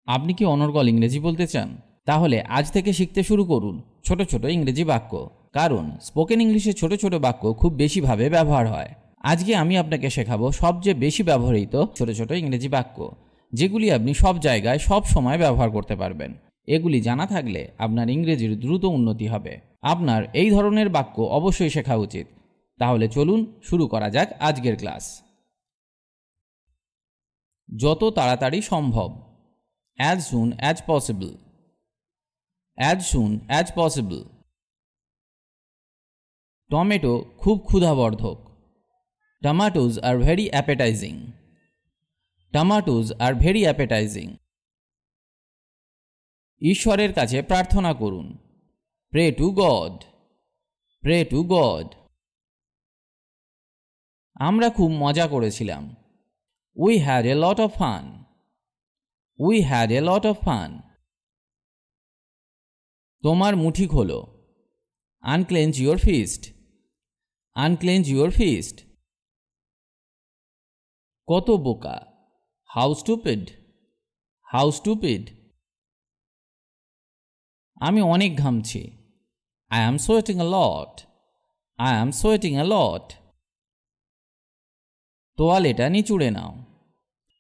আপনি কি অনর্গল ইংরেজি বলতে চান? তাহলে আজ থেকে শিখতে শুরু করুন ছোট ছোট ইংরেজি বাক্য, কারণ স্পোকেন ইংলিশে ছোট ছোট বাক্য খুব বেশিভাবে ব্যবহার হয়। আজকে আমি আপনাকে শেখাবো সবচেয়ে বেশি ব্যবহৃত ছোট ছোট ইংরেজি বাক্য, যেগুলি আপনি সব জায়গায় সব সময় ব্যবহার করতে পারবেন। এগুলি জানা থাকলে আপনার ইংরেজির দ্রুত উন্নতি হবে। আপনার এই ধরনের বাক্য অবশ্যই শেখা উচিত। তাহলে চলুন শুরু করা যাক আজকের ক্লাস। যত তাড়াতাড়ি সম্ভব, as soon as possible, as soon as possible। Tomato খুব ক্ষুধাবর্ধক, tomatoes are very appetizing, tomatoes are very appetizing। ঈশ্বরের কাছে প্রার্থনা করুন, pray to God, pray to God। আমরা খুব মজা করেছিলাম, we had a lot of fun, we had a lot of fun। তোমার মুঠি খোলো, unclench your fist, unclench your fist। কত বোকা, how stupid, how stupid। আমি অনেক ঘামছি, I am sweating a lot, I am sweating a lot। তোয়ালেটা নিচুড়ে now,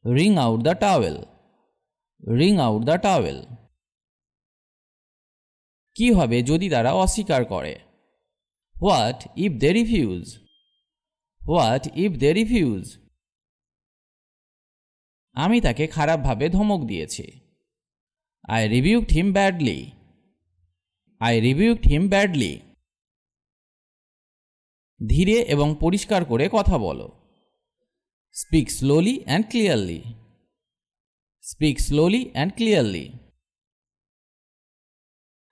wring out the towel, wring out the towel। কি হবে যদি তারা অস্বীকার করে, what if they refuse, what if they refuse। আমি তাকে খারাপভাবে ধমক দিয়েছি, I rebuked him badly, I rebuked him badly। ধীরে এবং পরিষ্কার করে কথা বলো, speak slowly and clearly, speak slowly and clearly।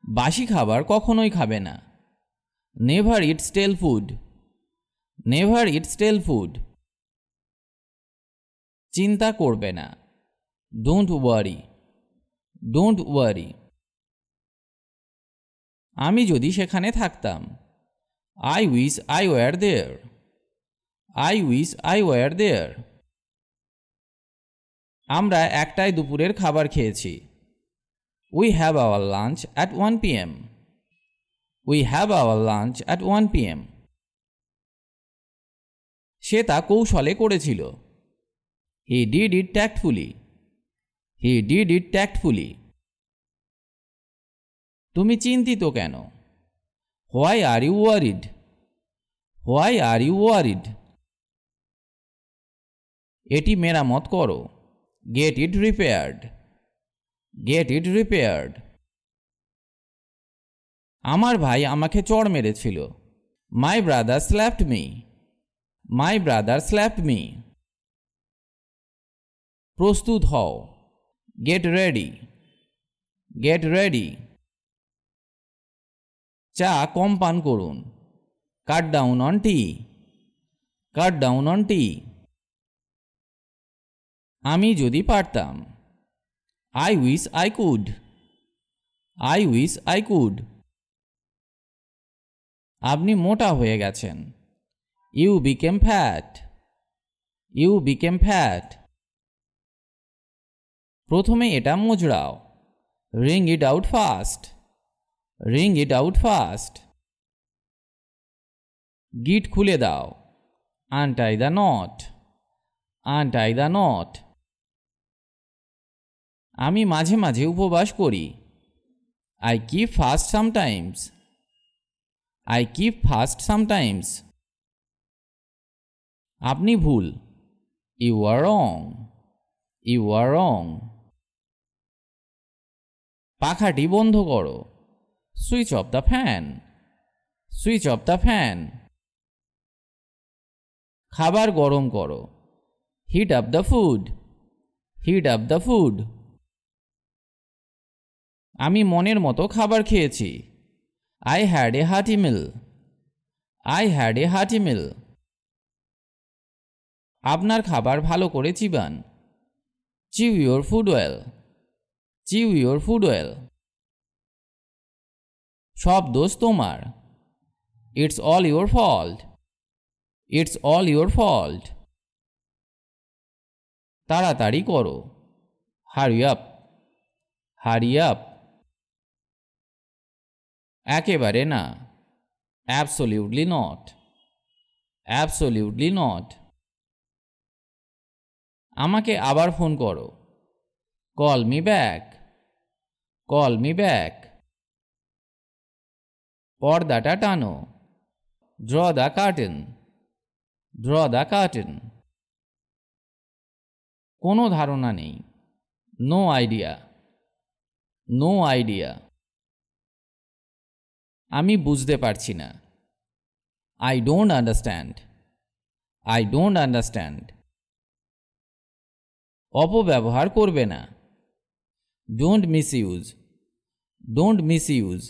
বাসি খাবার কখনোই খাবে না, never eat stale food, never eat stale food। চিন্তা করবে না, don't worry, don't worry। আমি যদি সেখানে থাকতাম, I wish I were there, I wish I were there। আমরা একটায় দুপুরের খাবার খেয়েছি, we have our lunch at 1 p.m, we have our lunch at 1 p.m। সে তা কৌশলে করেছিল, he did it tactfully, he did it tactfully। তুমি চিন্তিত কেন, why are you worried, why are you worried। এটি মেরামত করো, get it repaired, get it repaired। আমার ভাই আমাকে চড় মেরেছিল, my brother slapped me, my brother slapped me। প্রস্তুত হও, get ready, get ready। চা কম পান করুন, cut down on tea, cut down on tea। আমি যদি পারতাম, I wish I could, I wish I could। আপনি মোটা হয়ে গেছেন, you became fat, you became fat। প্রথমে এটা মোজড়াও, wring it out fast, wring it out fast। গিট খুলে দাও, untie the knot, untie the knot। আমি মাঝে মাঝে উপবাস করি, I keep fast sometimes, I keep fast sometimes। আপনি ভুল, you are wrong, you are wrong। পাখাটি বন্ধ করো, switch off the fan, switch off the fan। খাবার গরম করো, heat up the food, heat up the food। আমি মনের মতো খাবার খেয়েছি, I had a hearty meal, I had a hearty meal। আপনার খাবার ভালো করে চিবান, chew your food well, chew your food well। সব দোষ তোমার, it's all your fault, it's all your fault। তাড়াতাড়ি করো, hurry up, হারি আপ, একেবারে না, অ্যাবসলিউটলি নট, অ্যাবসলিউটলি নট। আমাকে আবার ফোন করো, call me back, call me back. পর্দাটা টানো, draw the curtain, draw the curtain. কোনো ধারণা নেই, নো আইডিয়া, নো আইডিয়া। আমি বুঝতে পারছি না, I don't understand, I don't understand. অপব্যবহার করবে না, ডোন্ট মিসইউজ, ডোন্ট মিসইউজ।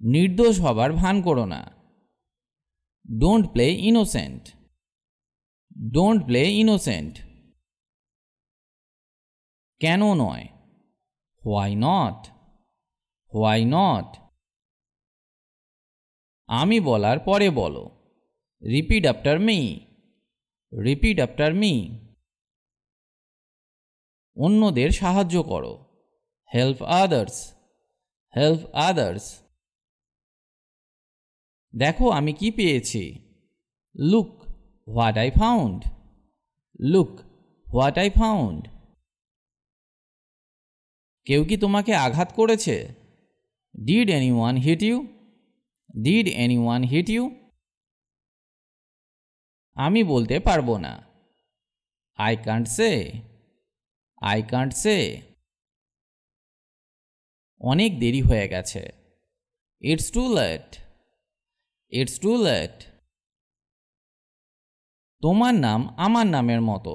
নির্দোষ হবার ভান করো না, don't play innocent, don't play innocent. কেন নয়, হোয়াই নট, হোয়াই নট। আমি বলার পরে বলো, repeat after me, repeat after me. অন্যদের সাহায্য করো, হেল্প আদার্স, হেল্প আদার্স। দেখো আমি কি পেয়েছি, look what I found, look what I found. কেউ কি তোমাকে আঘাত করেছে, did anyone hit you, did anyone hit you. আমি বলতে পারবো না, I can't say, I can't say. অনেক দেরি হয়ে গেছে, it's too late, it's too late. তোমার নাম আমার নামের মতো,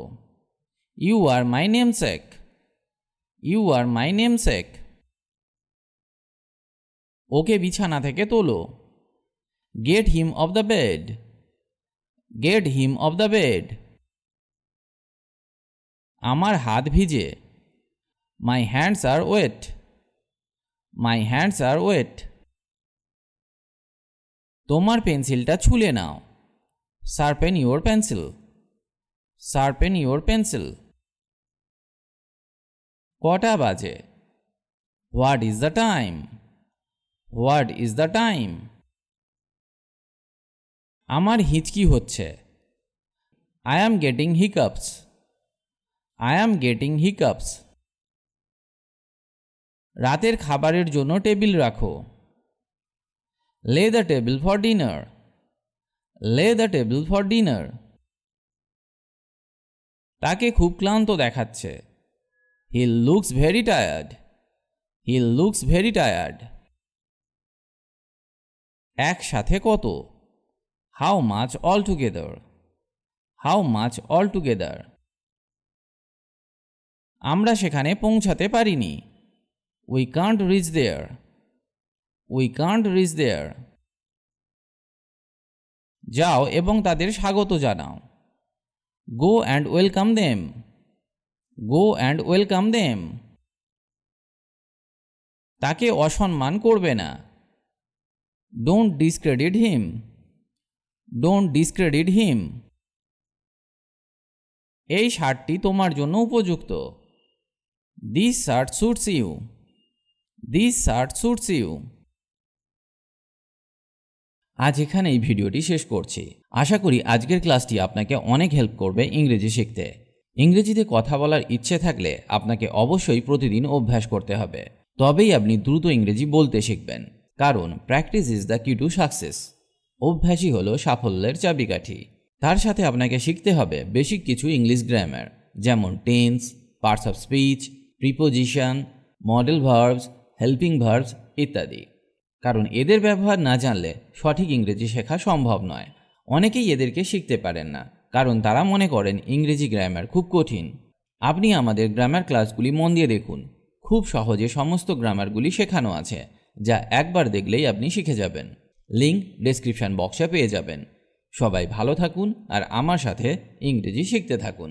you are my namesake, you are my namesake. ওকে বিছানা থেকে তোলো, get him off the bed, get him off the bed. আমার হাত ভিজে, my hands are wet, my hands are wet. তোমার পেন্সিলটা ছুলে নাও, sharpen your pencil, sharpen your pencil. কটা বাজে, what is the time, what is the time. আমার হিচকি হচ্ছে, I am getting hiccups, I am getting hiccups. রাতের খাবারের জন্য টেবিল রাখো, lay the table for dinner, lay the table for dinner. তাকে খুব ক্লান্ত দেখাচ্ছে, he looks very tired, he looks very tired. একসাথে কত, how much all together, how much all together. আমরা সেখানে পৌঁছাতে পারিনি, we can't reach there, we can't reach there. যাও এবং তাদের স্বাগত জানাও, go and welcome them, go and welcome them. তাকে অসম্মান করবে না, don't discredit him, don't discredit him. এই শার্টটি তোমার জন্য উপযুক্ত, this shirt suits you, this shirt suits you. আজ এখানে এই ভিডিওটি শেষ করছি। আশা করি আজকের ক্লাসটি আপনাকে অনেক হেল্প করবে ইংরেজি শিখতে। ইংরেজিতে কথা বলার ইচ্ছে থাকলে আপনাকে অবশ্যই প্রতিদিন অভ্যাস করতে হবে, তবেই আপনি দ্রুত ইংরেজি বলতে শিখবেন। কারণ প্র্যাকটিস ইজ দ্য কি টু সাকসেস। অভ্যাসই হলো সাফল্যের চাবিকাঠি। তার সাথে আপনাকে শিখতে হবে বেসিক কিছু ইংলিশ গ্রামার, যেমন tense, parts of speech, preposition, model verbs, helping verbs ইত্যাদি। কারণ এদের ব্যবহার না জানলে সঠিক ইংরেজি শেখা সম্ভব নয়। অনেকেই এদেরকে শিখতে পারেন না, কারণ তারা মনে করেন ইংরেজি গ্রামার খুব কঠিন। আপনি আমাদের গ্রামার ক্লাসগুলি মন দিয়ে দেখুন, খুব সহজে সমস্ত গ্রামারগুলি শেখানো আছে, যা একবার দেখলেই আপনি শিখে যাবেন। লিঙ্ক ডেসক্রিপশন বক্সে পেয়ে যাবেন। সবাই ভালো থাকুন আর আমার সাথে ইংরেজি শিখতে থাকুন।